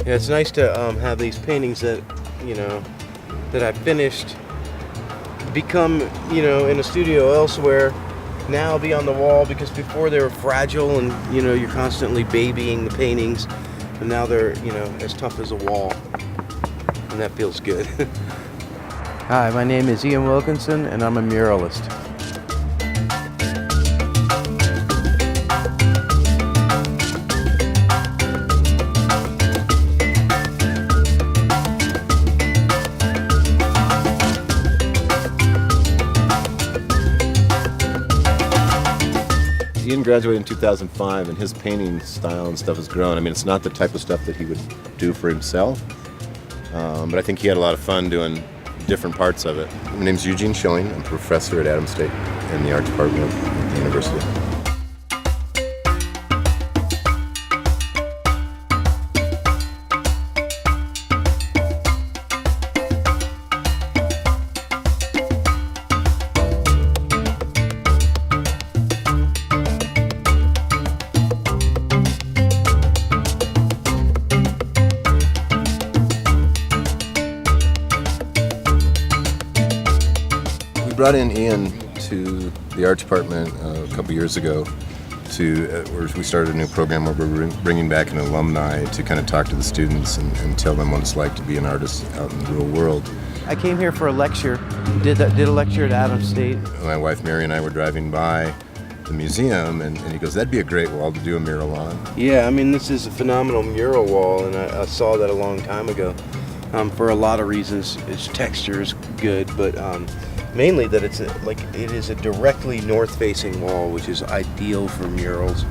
Yeah, it's nice to have these paintings that, that I finished become, in a studio elsewhere, now be on the wall, because before they were fragile and, you're constantly babying the paintings, and now they're, as tough as a wall, and that feels good. Hi, my name is Ian Wilkinson, and I'm a muralist. Ian graduated in 2005, and his painting style and stuff has grown. I mean, it's not the type of stuff that he would do for himself, but I think he had a lot of fun doing different parts of it. My name's Eugene Schilling. I'm a professor at Adams State in the art department at the university. We brought in Ian to the art department a couple years ago where we started a new program where we're bringing back an alumni to kind of talk to the students and tell them what it's like to be an artist out in the real world. I came here for a lecture, did a lecture at Adams State. My wife Mary and I were driving by the museum, and he goes, "That'd be a great wall to do a mural on." Yeah, I mean, this is a phenomenal mural wall, and I saw that a long time ago. For a lot of reasons, its texture is good, but mainly that it is a directly north-facing wall, which is ideal for murals.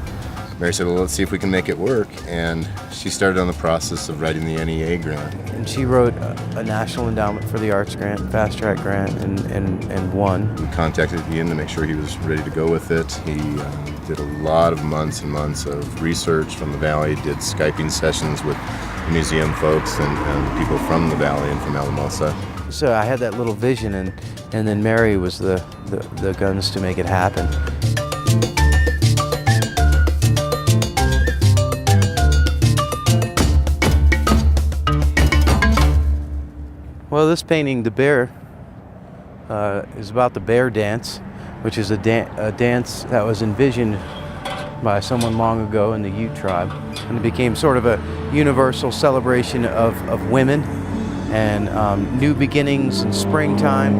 Mary said, "Well, let's see if we can make it work," and she started on the process of writing the NEA grant. And she wrote a National Endowment for the Arts grant, Fast Track grant, and won. We contacted Ian to make sure he was ready to go with it. He did a lot of months and months of research from the Valley, did Skyping sessions with museum folks and people from the Valley and from Alamosa. So I had that little vision, and then Mary was the guns to make it happen. Well, this painting, The Bear, is about the bear dance, which is a dance that was envisioned by someone long ago in the Ute tribe. And it became sort of a universal celebration of women and new beginnings and springtime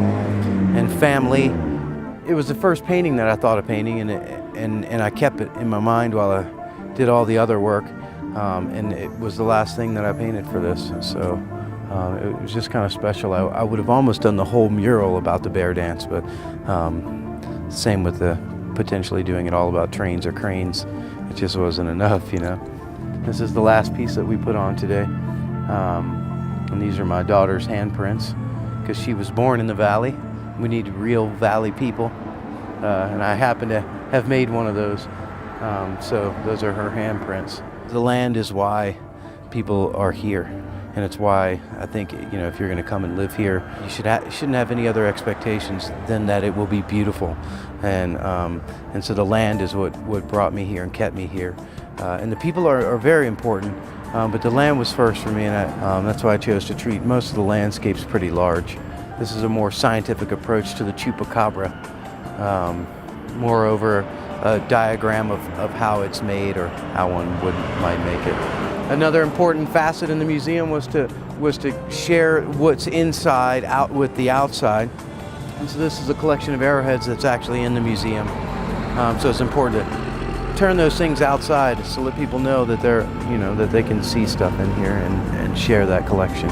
and family. It was the first painting that I thought of painting, and I kept it in my mind while I did all the other work. And it was the last thing that I painted for this. So it was just kind of special. I would have almost done the whole mural about the bear dance, but same with the potentially doing it all about trains or cranes. It just wasn't enough, This is the last piece that we put on today. And these are my daughter's handprints, because she was born in the valley. We need real valley people. And I happen to have made one of those. So those are her handprints. The land is why people are here. And it's why I think, if you're going to come and live here, you shouldn't have any other expectations than that it will be beautiful. And so the land is what brought me here and kept me here. And the people are very important, but the land was first for me, and that's why I chose to treat most of the landscapes pretty large. This is a more scientific approach to the chupacabra. Moreover, a diagram of how it's made or how one might make it. Another important facet in the museum was to share what's inside out with the outside. And so this is a collection of arrowheads that's actually in the museum. So it's important to turn those things outside to let people know that that they can see stuff in here and share that collection.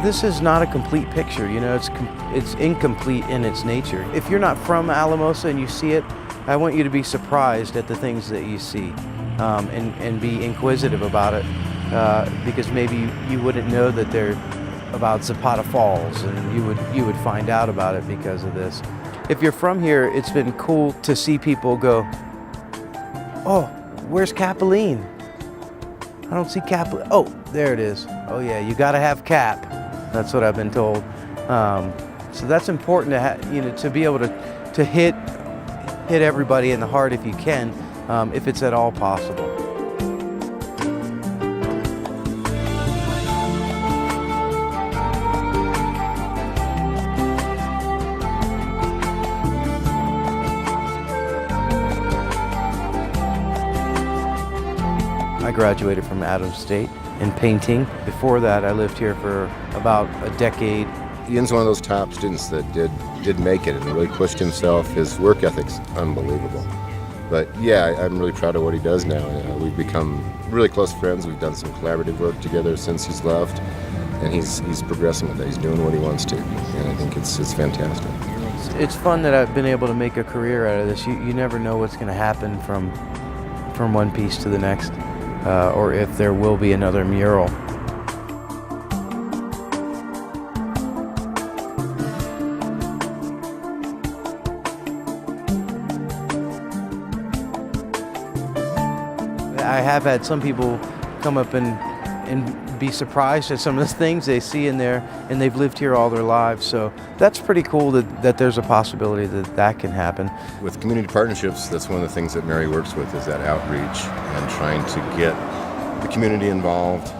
This is not a complete picture, it's incomplete in its nature. If you're not from Alamosa and you see it, I want you to be surprised at the things that you see, and be inquisitive about it, because maybe you wouldn't know that they're about Zapata Falls, and you would find out about it because of this. If you're from here, it's been cool to see people go, "Oh, where's Capeline? I don't see Capeline. Oh, there it is. Oh yeah, you gotta have Cap." That's what I've been told. So that's important to to be able to hit everybody in the heart if you can, if it's at all possible. I graduated from Adams State in painting. Before that, I lived here for about a decade. Ian's one of those top students that did make it and really pushed himself. His work ethic's unbelievable. But yeah, I'm really proud of what he does now. We've become really close friends. We've done some collaborative work together since he's left, and he's progressing with it. He's doing what he wants to, and I think it's fantastic. It's fun that I've been able to make a career out of this. You never know what's going to happen from one piece to the next. Or if there will be another mural. I have had some people come up and be surprised at some of the things they see in there, and they've lived here all their lives. So that's pretty cool that there's a possibility that can happen. With community partnerships, that's one of the things that Mary works with, is that outreach and trying to get the community involved,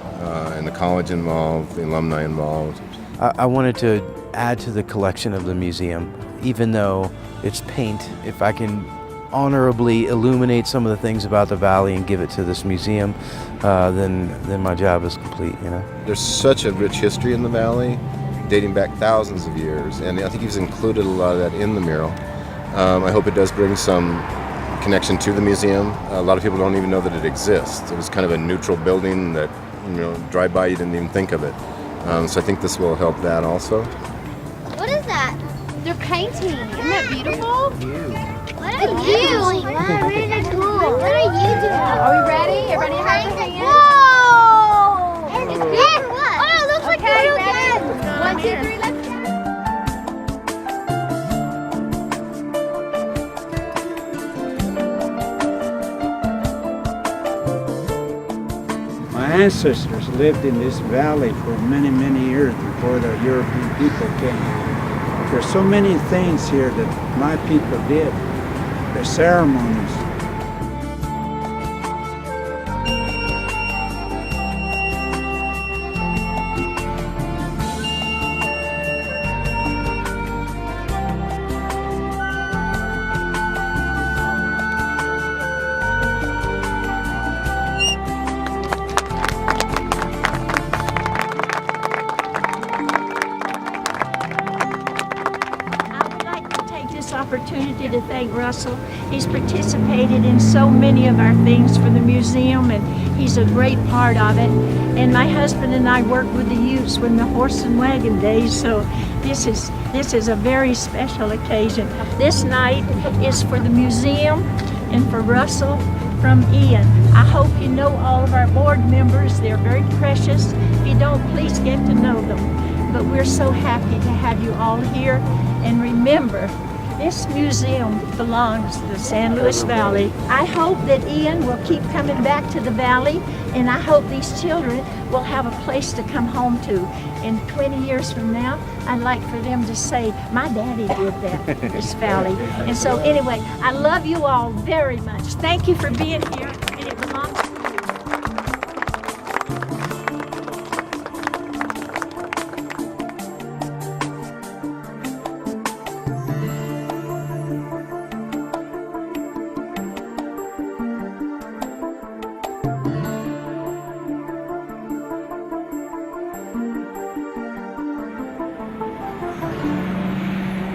and the college involved, the alumni involved. I wanted to add to the collection of the museum, even though it's paint. If I can honorably illuminate some of the things about the valley and give it to this museum, then my job is complete, you know. There's such a rich history in the valley, dating back thousands of years, and I think he's included a lot of that in the mural. I hope it does bring some connection to the museum. A lot of people don't even know that it exists. It was kind of a neutral building that, drive by, you didn't even think of it. So I think this will help that also. What is that? They're painting. Isn't that beautiful? What are you? Wow, really cool. What are you doing? Are we ready? Everybody has their hands? Whoa! It's big. What? Oh, it looks like Okay, real ready? good. Let's go 1, 2, here. 3, let's go. My ancestors lived in this valley for many, many years before the European people came. There's so many things here that my people did. The ceremonies. Opportunity to thank Russell. He's participated in so many of our things for the museum, and he's a great part of it. And my husband and I worked with the youths when the horse and wagon days, so this is a very special occasion. This night is for the museum and for Russell from Ian. I hope you know all of our board members. They're very precious. If you don't, please get to know them. But we're so happy to have you all here. And remember, this museum belongs to the San Luis Valley. I hope that Ian will keep coming back to the valley, and I hope these children will have a place to come home to. And 20 years from now, I'd like for them to say, my daddy did that in this valley. And so anyway, I love you all very much. Thank you for being here, and it belongs to you.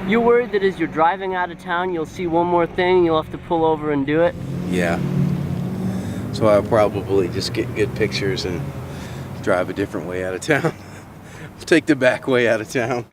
You worried that as you're driving out of town, you'll see one more thing, you'll have to pull over and do it? Yeah. So I'll probably just get good pictures and drive a different way out of town. Take the back way out of town.